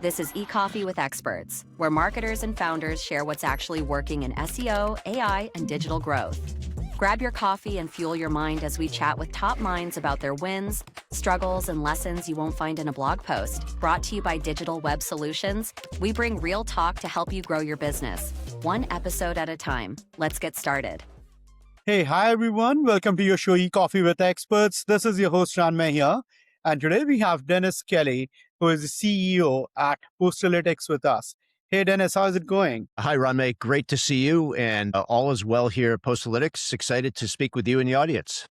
This is eCoffee with Experts, where marketers and founders share what's actually working in SEO, AI, and digital growth. Grab your coffee and fuel your mind as we chat with top minds about their wins, struggles, and lessons you won't find in a blog post. Brought to you by Digital Web Solutions, we bring real talk to help you grow your business, one episode at a time. Let's get started. Hey, hi everyone. Welcome to your show, eCoffee with Experts. This is your host, Ranmay here. And today we have Dennis Kelly, who is the CEO at Postalytics with us. Hey, Dennis, how's it going? Hi, Ranmay. Great to see you. And all is well here at Postalytics. Excited to speak with you and the audience.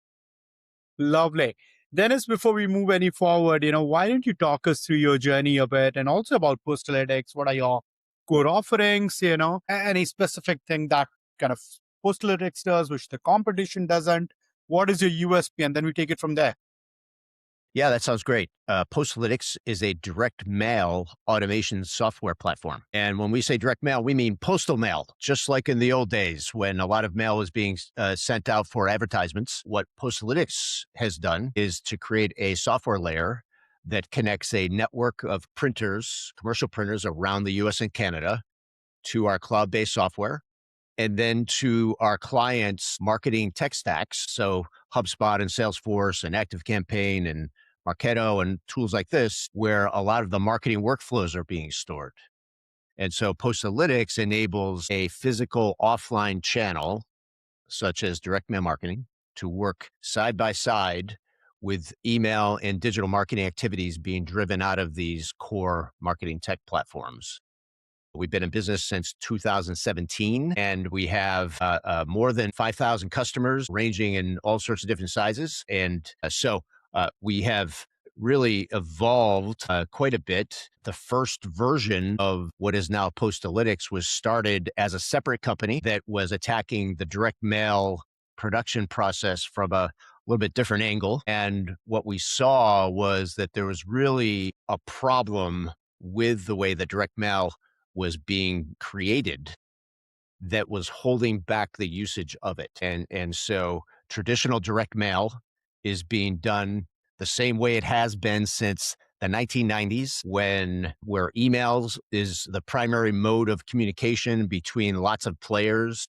Lovely. Dennis, before we move any forward, why don't you talk us through your journey a bit and also about Postalytics? What are your core offerings, any specific thing that kind of Postalytics does, which the competition doesn't? What is your USP? And then we take it from there. Yeah, that sounds great. Postalytics is a direct mail automation software platform. And when we say direct mail, we mean postal mail, just like in the old days when a lot of mail was being sent out for advertisements. What Postalytics has done is to create a software layer that connects a network of printers, commercial printers around the US and Canada to our cloud-based software, and then to our clients' marketing tech stacks. So HubSpot and Salesforce and ActiveCampaign and Marketo and tools like this, where a lot of the marketing workflows are being stored. And so Postalytics enables a physical offline channel, such as direct mail marketing, to work side by side with email and digital marketing activities being driven out of these core marketing tech platforms. We've been in business since 2017, and we have more than 5,000 customers ranging in all sorts of different sizes. And so we have really evolved quite a bit. The first version of what is now Postalytics was started as a separate company that was attacking the direct mail production process from a little bit different angle. And what we saw was that there was really a problem with the way that direct mail was being created that was holding back the usage of it. And so traditional direct mail is being done the same way it has been since the 1990s, where emails is the primary mode of communication between lots of players.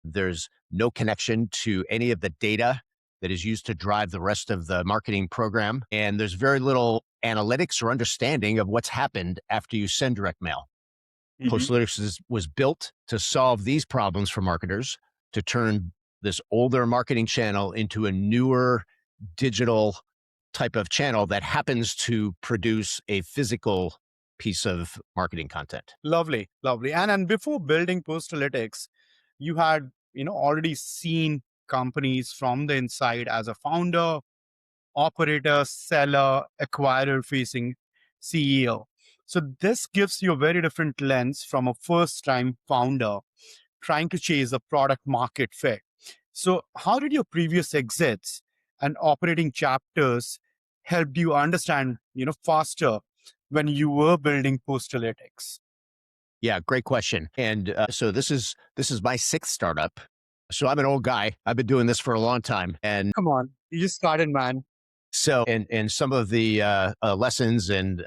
There's no connection to any of the data that is used to drive the rest of the marketing program. And there's very little analytics or understanding of what's happened after you send direct mail. Postalytics was built to solve these problems for marketers, to turn this older marketing channel into a newer digital type of channel that happens to produce a physical piece of marketing content. Lovely, lovely. And before building Postalytics, you had, already seen companies from the inside as a founder, operator, seller, acquirer facing CEO. So this gives you a very different lens from a first-time founder trying to chase a product market fit. So how did your previous exits and operating chapters help you understand, faster when you were building Postalytics? Yeah, great question. And so this is my sixth startup. So I'm an old guy. I've been doing this for a long time. And Come on, you just started, man. so, and some of the lessons and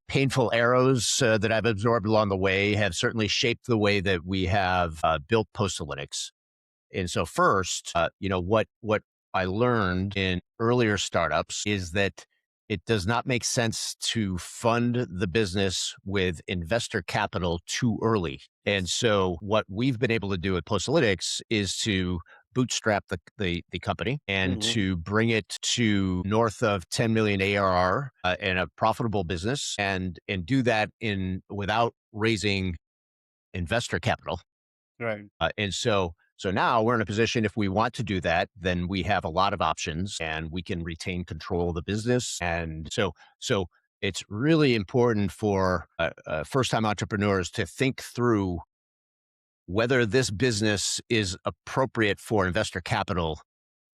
painful arrows that I've absorbed along the way have certainly shaped the way that we have built Postalytics. And so first, what I learned in earlier startups is that it does not make sense to fund the business with investor capital too early. And so what we've been able to do at Postalytics is to bootstrap the company and to bring it to north of 10 million ARR and a profitable business and do that without raising investor capital. Right. And so now we're in a position, if we want to do that, then we have a lot of options and we can retain control of the business. And so it's really important for first-time entrepreneurs to think through whether this business is appropriate for investor capital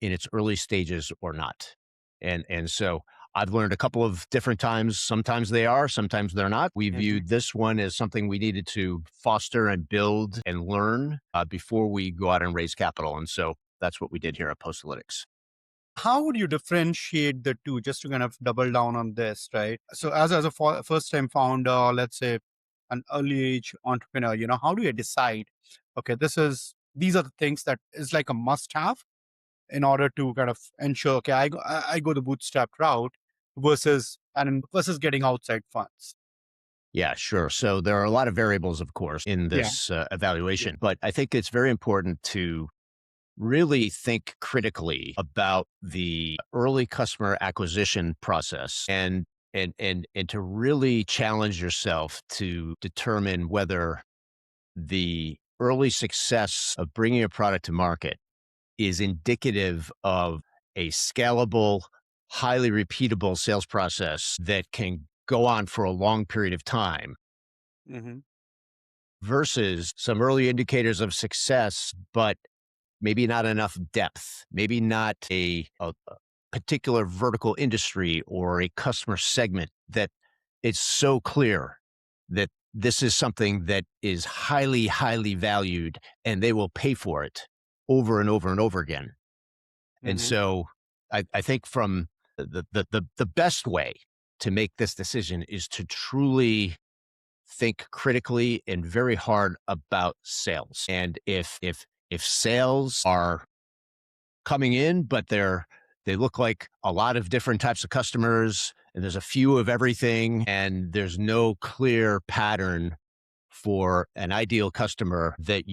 in its early stages or not. And so I've learned a couple of different times. Sometimes they are, sometimes they're not. We viewed this one as something we needed to foster and build and learn before we go out and raise capital. And so that's what we did here at Postalytics. How would you differentiate the two, just to kind of double down on this, right? So as a first time founder, let's say an early age entrepreneur, how do you decide, okay, these are the things that is like a must have in order to kind of ensure, okay, I go the bootstrap route versus getting outside funds. Yeah, sure. So there are a lot of variables, of course, in Yeah. this evaluation, but I think it's very important to really think critically about the early customer acquisition process and to really challenge yourself to determine whether the early success of bringing a product to market is indicative of a scalable, highly repeatable sales process that can go on for a long period of time Hmm. versus some early indicators of success, but maybe not enough depth, maybe not a particular vertical industry or a customer segment that it's so clear that this is something that is highly, highly valued and they will pay for it over and over and over again. And Hmm. so I think from the best way to make this decision is to truly think critically and very hard about sales. And if sales are coming in, but they look like a lot of different types of customers and there's a few of everything and there's no clear pattern for an ideal customer that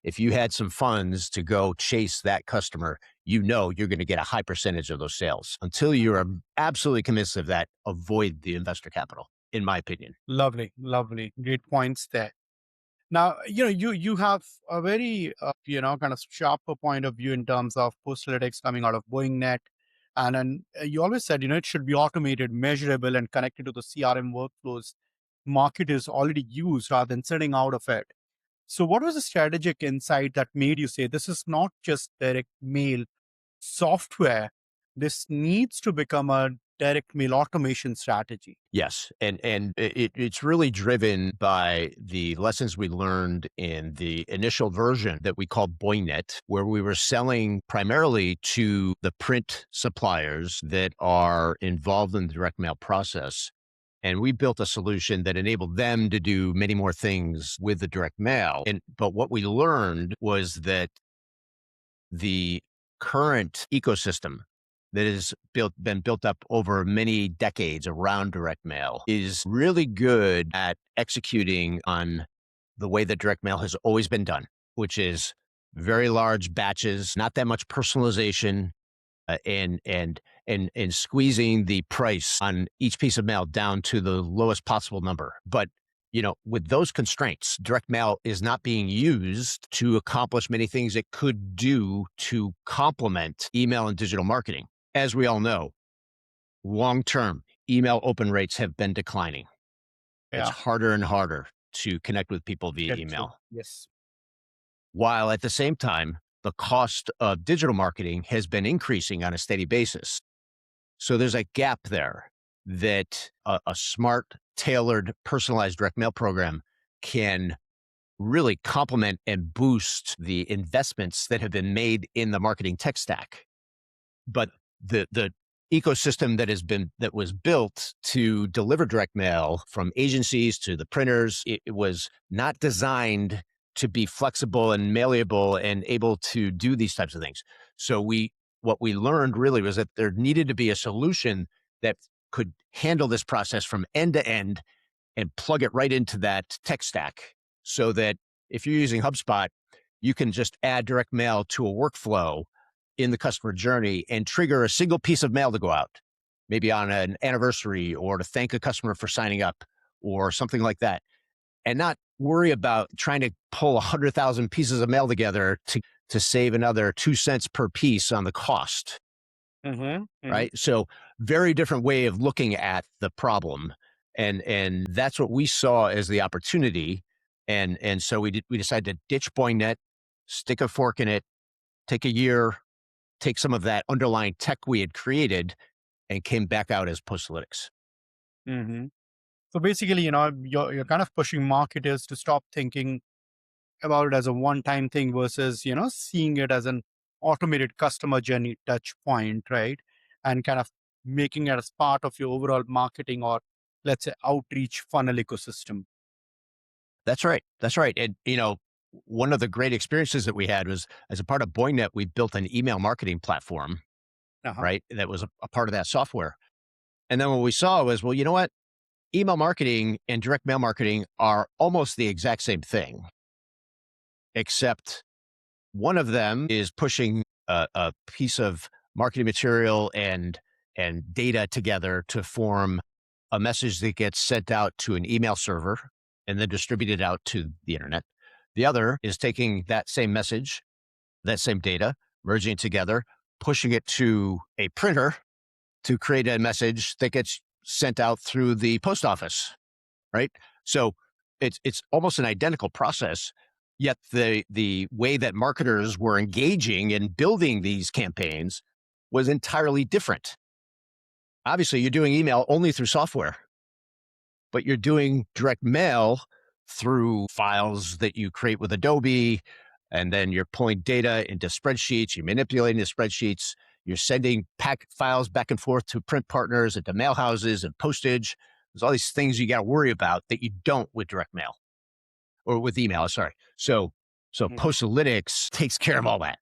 if you had some funds to go chase that customer, you're going to get a high percentage of those sales. Until you're absolutely convinced of that, avoid the investor capital, in my opinion. Lovely, lovely, great points there. Now, you have a very, kind of sharper point of view in terms of Postalytics coming out of Boingnet. And then you always said, it should be automated, measurable, and connected to the CRM workflows marketers already use rather than sitting out of it. So what was the strategic insight that made you say, this is not just direct mail software, this needs to become a direct mail automation strategy? Yes, and it's really driven by the lessons we learned in the initial version that we called Boingnet, where we were selling primarily to the print suppliers that are involved in the direct mail process. And we built a solution that enabled them to do many more things with the direct mail. But what we learned was that the current ecosystem that has been built up over many decades around direct mail is really good at executing on the way that direct mail has always been done, which is very large batches, not that much personalization, and squeezing the price on each piece of mail down to the lowest possible number. But with those constraints, direct mail is not being used to accomplish many things it could do to complement email and digital marketing. As we all know, long term, email open rates have been declining. It's Yeah, harder and harder to connect with people via get through. email. Yes. While at the same time, the cost of digital marketing has been increasing on a steady basis. So there's a gap there that a smart, tailored, personalized direct mail program can really complement and boost the investments that have been made in the marketing tech stack. But the ecosystem that was built to deliver direct mail from agencies to the printers, it was not designed to be flexible and malleable and able to do these types of things. So what we learned really was that there needed to be a solution that could handle this process from end to end and plug it right into that tech stack so that if you're using HubSpot, you can just add direct mail to a workflow in the customer journey and trigger a single piece of mail to go out, maybe on an anniversary or to thank a customer for signing up or something like that, and not worry about trying to pull 100,000 pieces of mail together to save another 2 cents per piece on the cost. Hmm. Hmm. Right. So very different way of looking at the problem. And that's what we saw as the opportunity. And so we decided to ditch Boingnet, stick a fork in it, take a year, take some of that underlying tech we had created and came back out as Postalytics. Hmm. So basically, you're kind of pushing marketers to stop thinking about it as a one-time thing versus, seeing it as an automated customer journey touch point, right? And kind of making it as part of your overall marketing or let's say outreach funnel ecosystem. That's right. That's right. And, one of the great experiences that we had was as a part of Boingnet, we built an email marketing platform, Uh-huh. right? That was a part of that software. And then what we saw was, well, you know what? Email marketing and direct mail marketing are almost the exact same thing, except one of them is pushing a piece of marketing material and data together to form a message that gets sent out to an email server and then distributed out to the internet. The other is taking that same message, that same data, merging it together, pushing it to a printer to create a message that gets sent out through the post office, right? So it's almost an identical process, yet the way that marketers were engaging and building these campaigns was entirely different. Obviously, you're doing email only through software, but you're doing direct mail through files that you create with Adobe, and then you're pulling data into spreadsheets, you're manipulating the spreadsheets, you're sending pack files back and forth to print partners and to mail houses and postage. There's all these things you got to worry about that you don't with direct mail or with email. Sorry. So Mhm. Postalytics takes care of all that.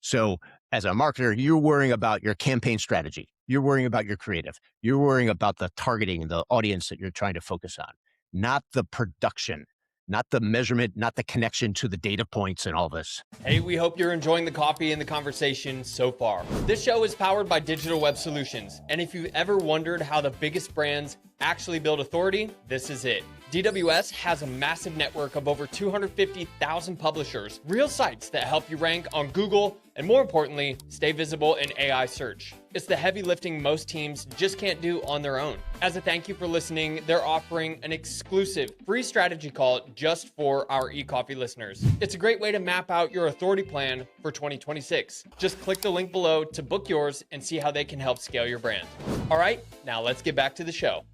So as a marketer, you're worrying about your campaign strategy. You're worrying about your creative. You're worrying about the targeting and the audience that you're trying to focus on, not the production, not the measurement, not the connection to the data points and all this. Hey, we hope you're enjoying the coffee and the conversation so far. This show is powered by Digital Web Solutions, and if you've ever wondered how the biggest brands actually build authority, this is it. DWS has a massive network of over 250,000 publishers, real sites that help you rank on Google, and more importantly, stay visible in AI search. It's the heavy lifting most teams just can't do on their own. As a thank you for listening, they're offering an exclusive free strategy call just for our eCoffee listeners. It's a great way to map out your authority plan for 2026. Just click the link below to book yours and see how they can help scale your brand. All right, now let's get back to the show.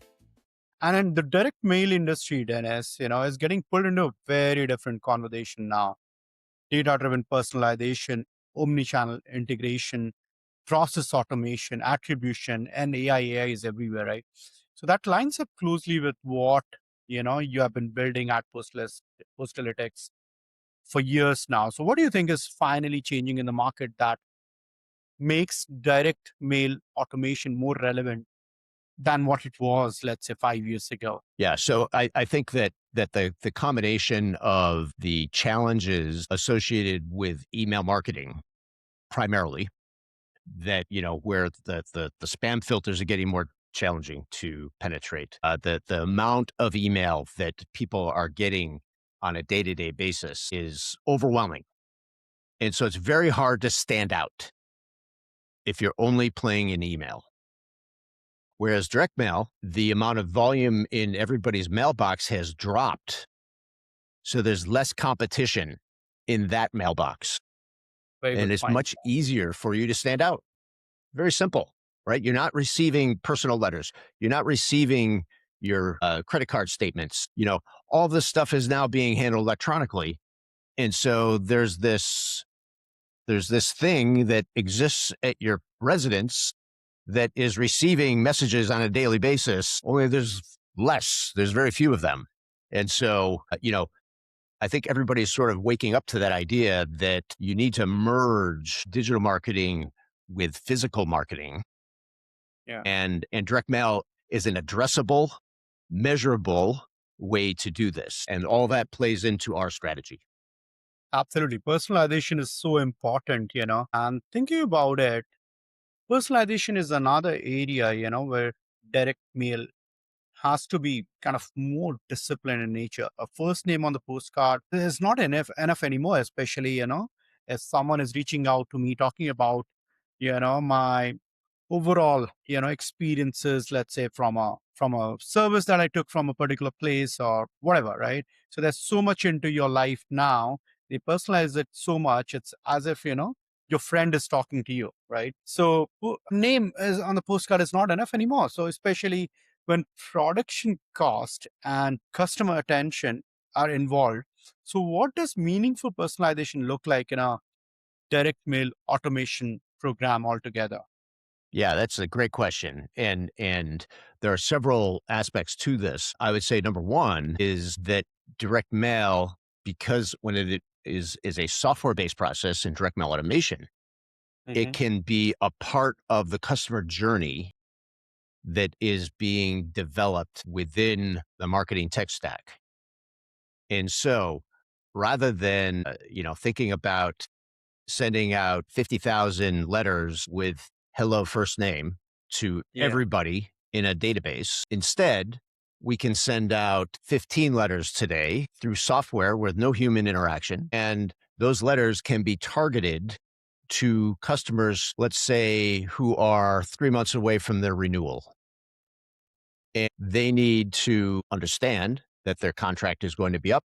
And in the direct mail industry, Dennis, is getting pulled into a very different conversation now. Data-driven personalization, omni-channel integration, process automation, attribution, and AI is everywhere, right? So that lines up closely with what you have been building at Postalytics for years now. So what do you think is finally changing in the market that makes direct mail automation more relevant than what it was, let's say, 5 years ago? Yeah. So I think that the combination of the challenges associated with email marketing primarily that, where the spam filters are getting more challenging to penetrate. The amount of email that people are getting on a day-to-day basis is overwhelming. And so it's very hard to stand out if you're only playing in email. Whereas direct mail, the amount of volume in everybody's mailbox has dropped. So there's less competition in that mailbox. Very And good it's point. much easier for you to stand out. Very simple, right? You're not receiving personal letters. You're not receiving your credit card statements. All this stuff is now being handled electronically. And so there's this thing that exists at your residence that is receiving messages on a daily basis, only there's very few of them. And so, I think everybody's sort of waking up to that idea that you need to merge digital marketing with physical marketing. Yeah, And direct mail is an addressable, measurable way to do this. And all that plays into our strategy. absolutely. Personalization is so important, and thinking about it, personalization is another area, where direct mail has to be kind of more disciplined in nature. A first name on the postcard is not enough anymore, especially, if someone is reaching out to me talking about, my overall, experiences, let's say from a service that I took from a particular place or whatever, right? So there's so much into your life now. They personalize it so much. It's as if, your friend is talking to you, right? So name is on the postcard is not enough anymore. So especially when production cost and customer attention are involved. So what does meaningful personalization look like in a direct mail automation program altogether? Yeah, that's a great question. And there are several aspects to this. I would say number one is that direct mail, because when it is a software-based process in direct mail automation, it Hmm. can be a part of the customer journey that is being developed within the marketing tech stack. And so rather than, thinking about sending out 50,000 letters with hello first name to Yeah. everybody in a database. Instead, we can send out 15 letters today through software with no human interaction. And those letters can be targeted to customers, let's say, who are 3 months away from their renewal. And they need to understand that their contract is going to be up,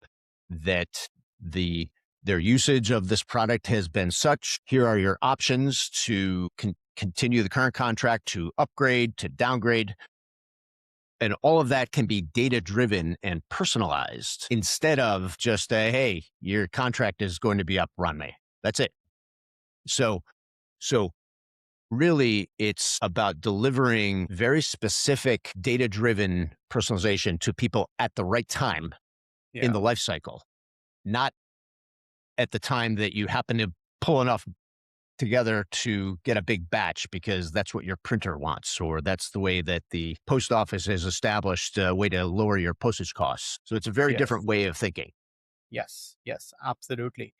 that their usage of this product has been such. Here are your options to continue the current contract, to upgrade, to downgrade. And all of that can be data driven and personalized instead of just hey, your contract is going to be up, run me. That's it. So, so really, it's about delivering very specific data driven personalization to people at the right time in Yeah. the life cycle, not at the time that you happen to pull enough together to get a big batch because that's what your printer wants, or that's the way that the post office has established a way to lower your postage costs. So it's a very Yes. different way of thinking. Yes. Yes. Absolutely.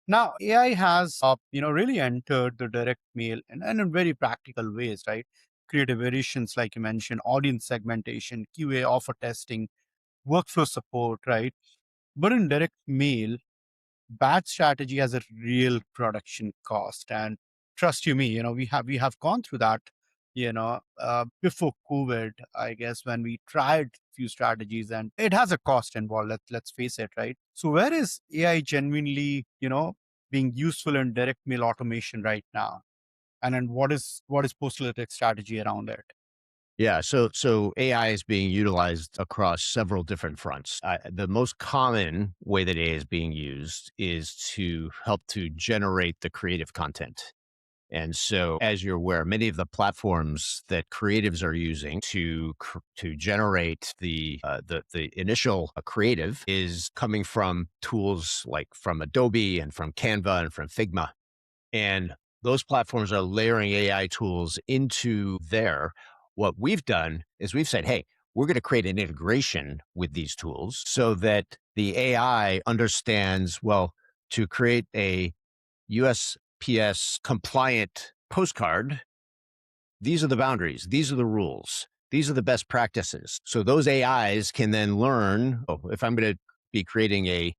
Now, AI has, really entered the direct mail and in very practical ways, right? Creative variations, like you mentioned, audience segmentation, QA offer testing, workflow support, right? But in direct mail, batch strategy has a real production cost. And trust you me, we have gone through that, before COVID, I guess, when we tried few strategies, and it has a cost involved. Let's face it, right? So where is AI genuinely, being useful in direct mail automation right now? And then what is Postalytics strategy around it? Yeah, so AI is being utilized across several different fronts. The most common way that AI is being used is to help to generate the creative content. And so, as you're aware, many of the platforms that creatives are using to generate the initial creative is coming from tools like from Adobe and from Canva and from Figma. And those platforms are layering AI tools into there. What we've done is we've said, hey, we're going to create an integration with these tools so that the AI understands, well, to create a USPS compliant postcard, these are the boundaries, these are the rules, these are the best practices. So those AIs can then learn, oh, if I'm going to be creating a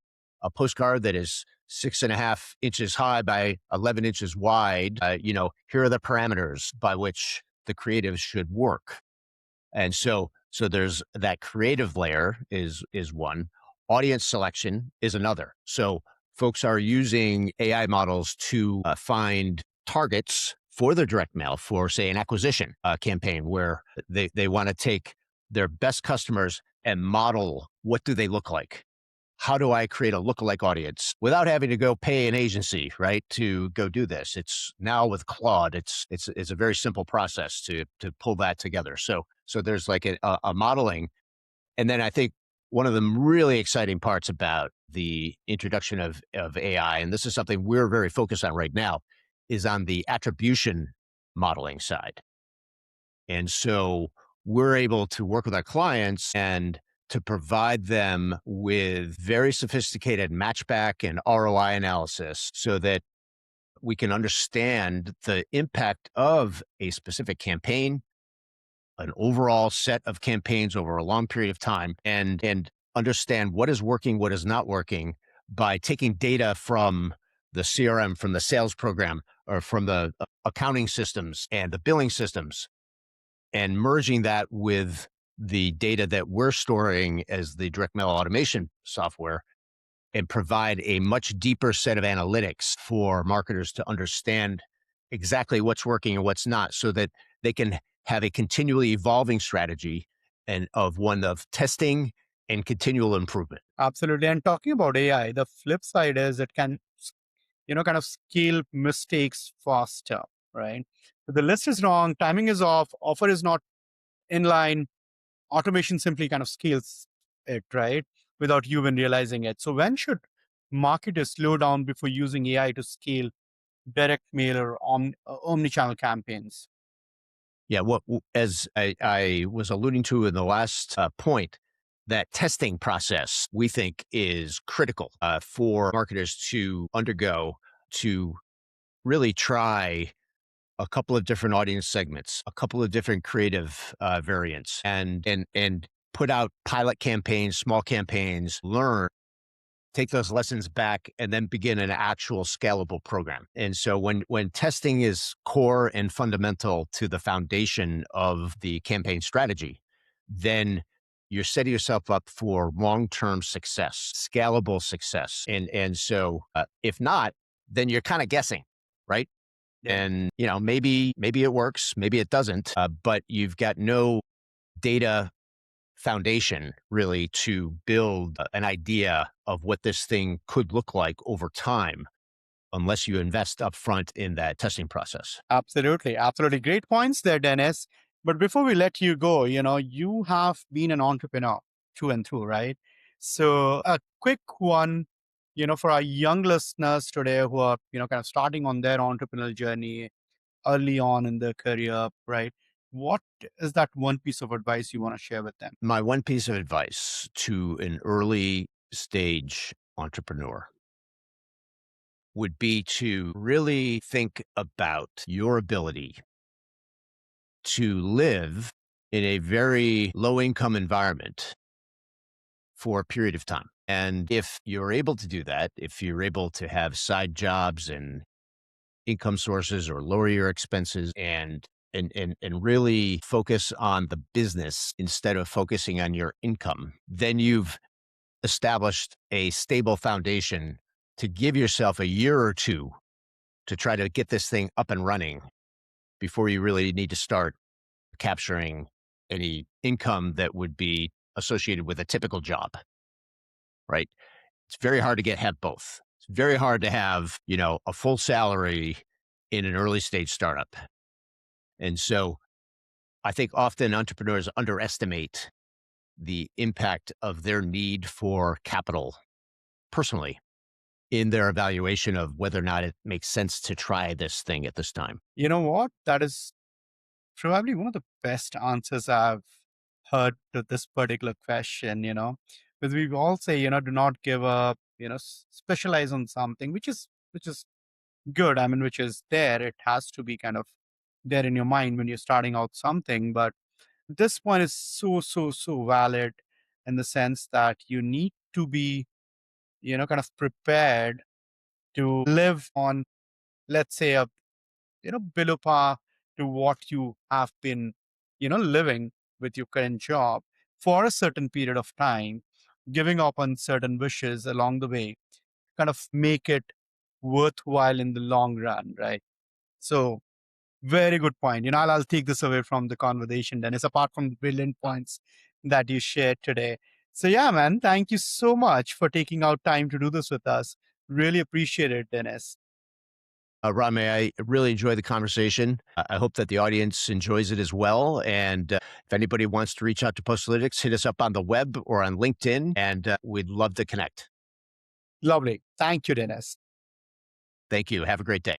postcard that is 6.5 inches high by 11 inches wide, here are the parameters by which the creatives should work. And so there's that creative layer is one. Audience selection is another. So folks are using AI models to find targets for their direct mail for, say, an acquisition campaign where they want to take their best customers and model what do they look like. How do I create a lookalike audience without having to go pay an agency, right, to go do this? It's now with Claude, it's a very simple process to pull that together. So there's like a modeling, and then I think one of the really exciting parts about the introduction of AI, and this is something we're very focused on right now, is on the attribution modeling side. And so we're able to work with our clients and to provide them with very sophisticated matchback and ROI analysis so that we can understand the impact of a specific campaign, an overall set of campaigns over a long period of time, and understand what is working, what is not working by taking data from the CRM, from the sales program, or from the accounting systems and the billing systems, and merging that with the data that we're storing as the direct mail automation software and provide a much deeper set of analytics for marketers to understand exactly what's working and what's not so that they can have a continually evolving strategy and of one of testing and continual improvement. Absolutely. And talking about AI, the flip side is it can kind of scale mistakes faster, right? If the list is wrong, timing is off, offer is not in line, automation simply kind of scales it, right? Without you even realizing it. So when should marketers slow down before using AI to scale direct mail or omni-channel campaigns? Yeah, as I was alluding to in the last point, that testing process we think is critical for marketers to undergo to really try a couple of different audience segments, a couple of different creative variants, and put out pilot campaigns, small campaigns, learn, take those lessons back, and then begin an actual scalable program. And so when testing is core and fundamental to the foundation of the campaign strategy, then you're setting yourself up for long-term success, scalable success. And so if not, then you're kind of guessing, right? Yeah. And maybe it works, maybe it doesn't, but you've got no data foundation really to build an idea of what this thing could look like over time unless you invest upfront in that testing process. Absolutely. Absolutely. Great points there, Dennis. But before we let you go, you have been an entrepreneur through and through, right? So a quick one, for our young listeners today who are, kind of starting on their entrepreneurial journey early on in their career, right? What is that one piece of advice you want to share with them? My one piece of advice to an early stage entrepreneur would be to really think about your ability to live in a very low income environment for a period of time. And if you're able to do that, if you're able to have side jobs and income sources or lower your expenses and really focus on the business instead of focusing on your income, then you've established a stable foundation to give yourself a year or two to try to get this thing up and running before you really need to start capturing any income that would be associated with a typical job, right? It's very hard to have both. It's very hard to have, a full salary in an early stage startup. And so I think often entrepreneurs underestimate the impact of their need for capital personally in their evaluation of whether or not it makes sense to try this thing at this time. You know what? That is probably one of the best answers I've heard to this particular question, because we all say, do not give up, specialize on something, which is good. I mean, which is there. It has to be kind of there in your mind when you're starting out something. But this point is so, so, so valid in the sense that you need to be, kind of prepared to live on, let's say, a below par to what you have been, living with your current job for a certain period of time, giving up on certain wishes along the way, kind of make it worthwhile in the long run, right? So very good point. I'll take this away from the conversation, Dennis, apart from the brilliant points that you shared today. So yeah, man, thank you so much for taking out time to do this with us. Really appreciate it, Dennis. Rame, I really enjoyed the conversation. I hope that the audience enjoys it as well. And if anybody wants to reach out to Postalytics, hit us up on the web or on LinkedIn, and we'd love to connect. Lovely. Thank you, Dennis. Thank you. Have a great day.